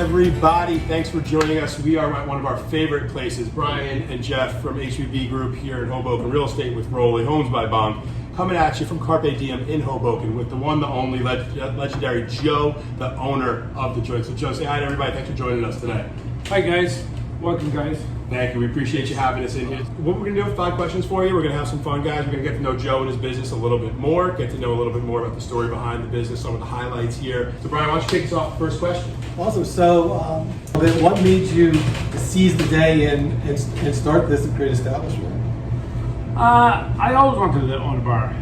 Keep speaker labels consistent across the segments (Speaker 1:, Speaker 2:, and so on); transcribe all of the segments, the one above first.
Speaker 1: everybody. Thanks for joining us. We are at one of our favorite places. Brian and Jeff from HVB Group here in Hoboken Real Estate with Rolly Homes by Bonk, coming at you from Carpe Diem in Hoboken with the one, the only legendary Joe, the owner of the joint. So Joe, say hi to everybody. Thanks for joining us today.
Speaker 2: Hi guys. Welcome guys.
Speaker 1: Thank you. We appreciate you having us in here. What we're going to do, 5 questions for you. We're going to have some fun, guys. We're going to get to know Joe and his business a little bit more, get to know a little bit more about the story behind the business, some of the highlights here. So Brian, why don't you take us off the first question?
Speaker 3: Awesome. So what made you seize the day and start this great establishment?
Speaker 2: I always wanted to own a bar.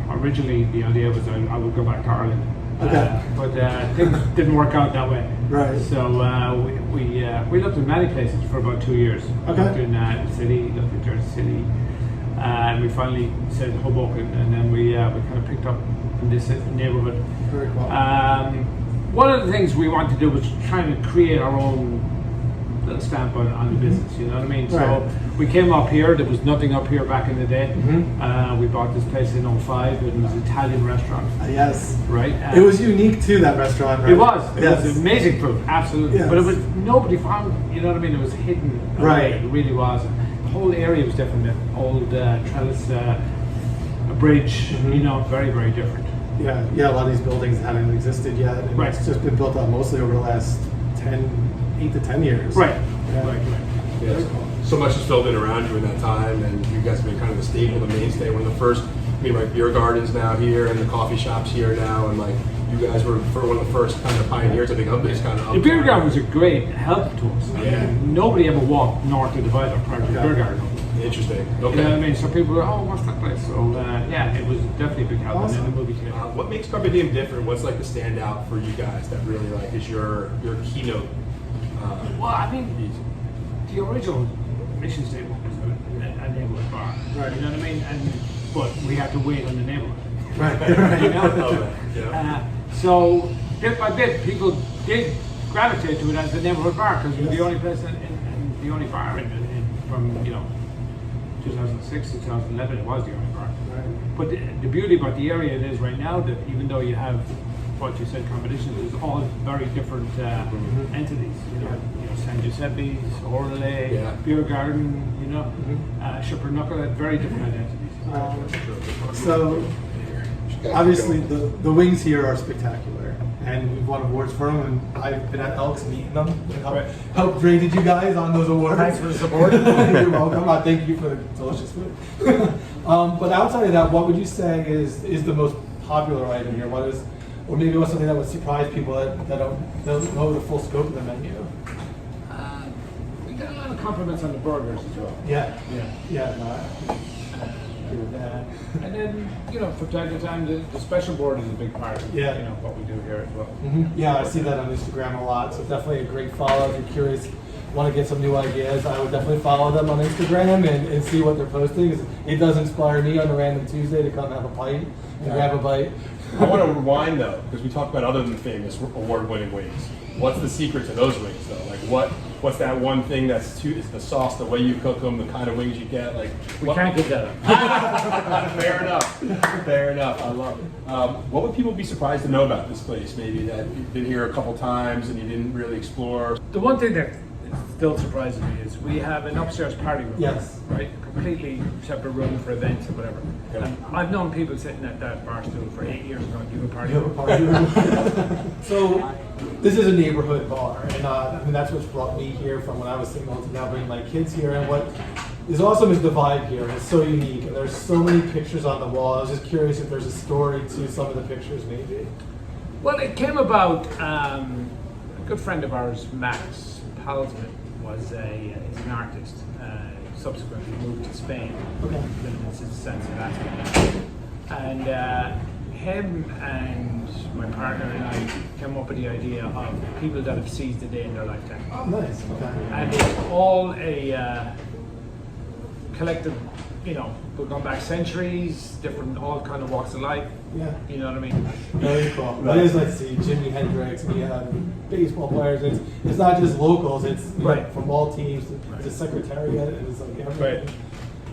Speaker 2: Originally the idea was I would go back to Ireland.
Speaker 3: Okay.
Speaker 2: But things didn't work out that way.
Speaker 3: Right.
Speaker 2: So we lived in many places for about 2 years.
Speaker 3: Okay.
Speaker 2: Lived in the city, lived in Jersey City, and we finally said Hoboken, and then we kind of picked up in this neighborhood.
Speaker 3: Very cool.
Speaker 2: One of the things we wanted to do was trying to create our own little stamp on the business, you know what I mean?
Speaker 3: Right.
Speaker 2: So we came up here, there was nothing up here back in the day.
Speaker 3: Mm-hmm.
Speaker 2: We bought this place in 05, it was an Italian restaurant.
Speaker 3: Yes.
Speaker 2: Right?
Speaker 3: It was unique to that restaurant, right?
Speaker 2: It was. It
Speaker 3: Yes.
Speaker 2: was amazing food, absolutely.
Speaker 3: Yes.
Speaker 2: But it was, nobody found, you know what I mean? It was hidden away.
Speaker 3: Right.
Speaker 2: It really was. The whole area was different. The old trellis bridge, you know, very, very different.
Speaker 3: Yeah, a lot of these buildings hadn't existed yet. And
Speaker 2: Right.
Speaker 3: It's just been built up mostly over the last 8 to 10 years.
Speaker 2: Right.
Speaker 3: Yeah.
Speaker 2: Right.
Speaker 1: Yeah, so much has filled in around you in that time, and you guys have been kind of the staple, the mainstay. One of the first, beer gardens now here, and the coffee shops here now, and like you guys were one of the first kind of pioneers, I think, of this kind of.
Speaker 2: The beer garden was a great help to us.
Speaker 1: Yeah.
Speaker 2: Nobody ever walked north of the viaduct prior to the beer garden.
Speaker 1: Interesting.
Speaker 2: You know what I
Speaker 1: Okay.
Speaker 2: mean? So people were, oh, what's that place? So yeah, it was definitely a big help.
Speaker 3: Awesome.
Speaker 2: And then the movie theater.
Speaker 1: What makes Carpe Diem different? What's like the standout for you guys that really like is your keynote?
Speaker 2: Well, I mean, the original mission statement was a neighborhood bar.
Speaker 3: Right.
Speaker 2: You know what I mean? But we had to wait on the neighborhood.
Speaker 3: Right.
Speaker 2: You know?
Speaker 1: Okay. Yeah.
Speaker 2: So bit by bit, people did gravitate to it as the neighborhood bar because it was the only place and the only bar from 2006 to 2011. It was the only bar.
Speaker 3: Right.
Speaker 2: But the beauty about the area it is right now that even though you have what you said competition, it's all very different entities. You know, San Giuseppe's, Orale,
Speaker 1: Yeah.
Speaker 2: Beer Garden. You know, Shipper Knuckle had very different identities.
Speaker 3: So obviously the wings here are spectacular, and we've won awards for them, and I've been at Elks and eaten them and helped rated you guys on those awards.
Speaker 2: Thanks for the support.
Speaker 3: You're welcome. Thank you for the delicious food. But outside of that, what would you say is the most popular item here? Or maybe what's something that would surprise people that don't know the full scope of the menu?
Speaker 2: We got a lot of compliments on the burgers as well.
Speaker 3: Yeah.
Speaker 2: Yeah.
Speaker 3: No,
Speaker 2: And then, from time to time, the special board is a big part of what we do here as well.
Speaker 3: Yeah, I see that on Instagram a lot, so definitely a great follow. If you're curious, want to get some new ideas, I would definitely follow them on Instagram and see what they're posting. It does inspire me on a random Tuesday to come have a pint and grab a bite.
Speaker 1: I want to rewind though, because we talked about other than famous award-winning wings. What's the secret to those wings though? Like what's that one thing is the sauce, the way you cook them, the kind of wings you get? Like
Speaker 2: We can't get that up.
Speaker 1: Fair enough. I love it. What would people be surprised to know about this place? Maybe that you've been here a couple times and you didn't really explore.
Speaker 2: The one thing that still surprises me is we have an upstairs party room.
Speaker 3: Yes.
Speaker 2: Right? Completely separate room for events or whatever.
Speaker 1: Okay.
Speaker 2: And I've known people sitting at that bar stool for 8 years going, you have a party
Speaker 3: You have a
Speaker 2: room.
Speaker 3: party room. So this is a neighborhood bar, and that's what's brought me here from when I was single to now bringing my kids here. And what is awesome is the vibe here. It's so unique, and there's so many pictures on the wall. I was just curious if there's a story to some of the pictures, maybe.
Speaker 2: Well, it came about, a good friend of ours, Max Palsman, was he's an artist. Subsequently moved to Spain,
Speaker 3: Okay.
Speaker 2: living in San Sebastian. And him and my partner and I came up with the idea of people that have seized the day in their lifetime.
Speaker 3: Oh, nice. Okay.
Speaker 2: And it's all a collective, we've gone back centuries, different, all kind of walks of life.
Speaker 3: Yeah.
Speaker 2: You know what I mean?
Speaker 3: Very cool. But it is nice to see Jimi Hendrix, and you have baseball players. It's not just locals. It's
Speaker 2: Right.
Speaker 3: from all teams. It's a secretariat, and it's like everything.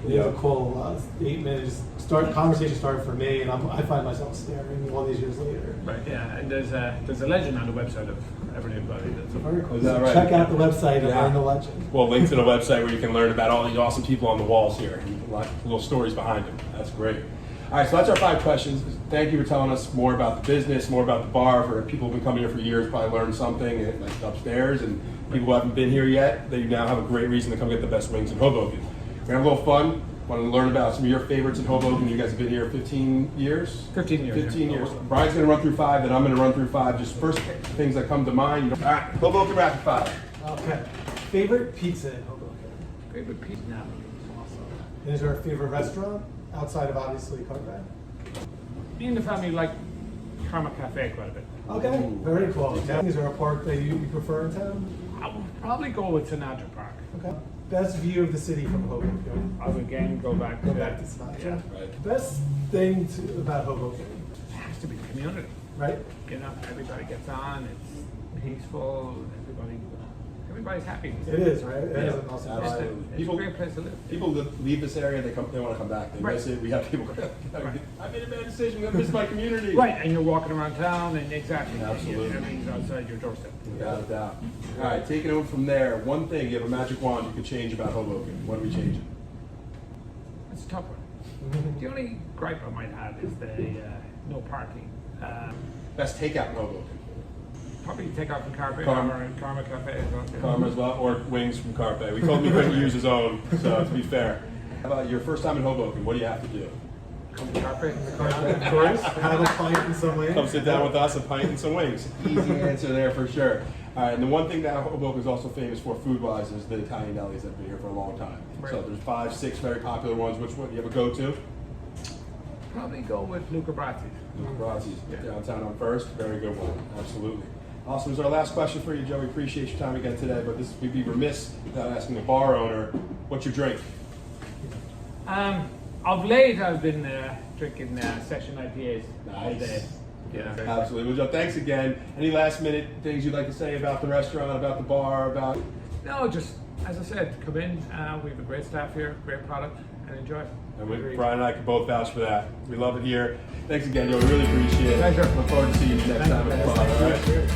Speaker 3: It is a cool 8 minutes conversation started for me, and I find myself staring all these years later.
Speaker 2: Right, yeah, and there's a legend on the website of everybody that's
Speaker 3: Very cool.
Speaker 1: Is that
Speaker 3: So
Speaker 1: right?
Speaker 3: check out the website and
Speaker 1: Yeah.
Speaker 3: learn the legend.
Speaker 1: Well, link to the website where you can learn about all these awesome people on the walls here and little stories behind them. That's great. All right, so that's our 5 questions. Thank you for telling us more about the business, more about the bar. For people who've been coming here for years, probably learned something like upstairs. And people who haven't been here yet, they now have a great reason to come get the best wings in Hoboken. We're gonna have a little fun. Want to learn about some of your favorites in Hoboken. You guys have been here 15 years?
Speaker 2: 15 years.
Speaker 1: 15 years. Brian's going to run through 5, then I'm going to run through 5. Just first things that come to mind. All right, Hoboken Rapid Fire.
Speaker 3: Okay. Favorite pizza in Hoboken?
Speaker 2: Favorite piece now.
Speaker 3: And is there a favorite restaurant outside of obviously Carpe?
Speaker 2: Me and the family like Karma Cafe quite a bit.
Speaker 3: Okay, very cool. Is there a park that you prefer in town?
Speaker 2: I would probably go with Sinatra Park.
Speaker 3: Okay. Best view of the city from Hoboken?
Speaker 2: I would again go back
Speaker 3: Go
Speaker 2: to
Speaker 3: back to Sinatra.
Speaker 2: Yeah.
Speaker 1: Right.
Speaker 3: Best thing about Hoboken,
Speaker 2: It has to be the community.
Speaker 3: right?
Speaker 2: You know, everybody gets on. It's peaceful. Everybody's happy.
Speaker 3: It is, right? It is an
Speaker 1: Yeah,
Speaker 3: awesome
Speaker 1: absolutely.
Speaker 3: vibe.
Speaker 2: It's
Speaker 1: People-
Speaker 2: a great place to live.
Speaker 1: People that leave this area, they want to come back. They
Speaker 2: Right.
Speaker 1: miss it. We have people I made a bad decision. I miss my community.
Speaker 2: Right, and you're walking around town, and exactly,
Speaker 1: Absolutely.
Speaker 2: everything's outside your doorstep.
Speaker 1: Without a doubt. All right, taking over from there. One thing, you have a magic wand you could change about Hoboken. What are we changing?
Speaker 2: It's a tough one. The only gripe I might have is the no parking.
Speaker 1: Best takeout in Hoboken.
Speaker 2: Probably take out from Carpe
Speaker 1: Karma.
Speaker 2: or Karma Cafe as well.
Speaker 1: Karma as well, or wings from Carpe. We told him he couldn't use his own, so to be fair. How about your first time in Hoboken? What do you have to do?
Speaker 2: Come to Carpe.
Speaker 3: Of course, have a pint in some way.
Speaker 1: Come sit down with us, a pint and some wings. Easy answer there for sure. All right, and the one thing that Hoboken is also famous for food-wise is the Italian delis that have been here for a long time. So
Speaker 2: Right.
Speaker 1: there's 5, 6 very popular ones. Which one do you have a go-to?
Speaker 2: Probably go with Luca Brazzi's.
Speaker 1: Grazi's,
Speaker 2: Yeah.
Speaker 1: downtown on First. Very good one, absolutely. Awesome. This is our last question for you, Joe. We appreciate your time again today, but we'd be remiss without asking the bar owner, what's your drink?
Speaker 2: Of late, I've been drinking session IPAs all
Speaker 1: Nice.
Speaker 2: day. Yeah.
Speaker 1: Absolutely. Well, Joe, thanks again. Any last minute things you'd like to say about the restaurant, about the bar, about...
Speaker 2: No, just as I said, come in. We have a great staff here, great product, and enjoy.
Speaker 1: And Brian and I can both vouch for that. We love it here. Thanks again, Joe. We really appreciate it.
Speaker 2: Pleasure.
Speaker 1: Look forward to seeing you next time at the bar. All right?
Speaker 3: Cheers.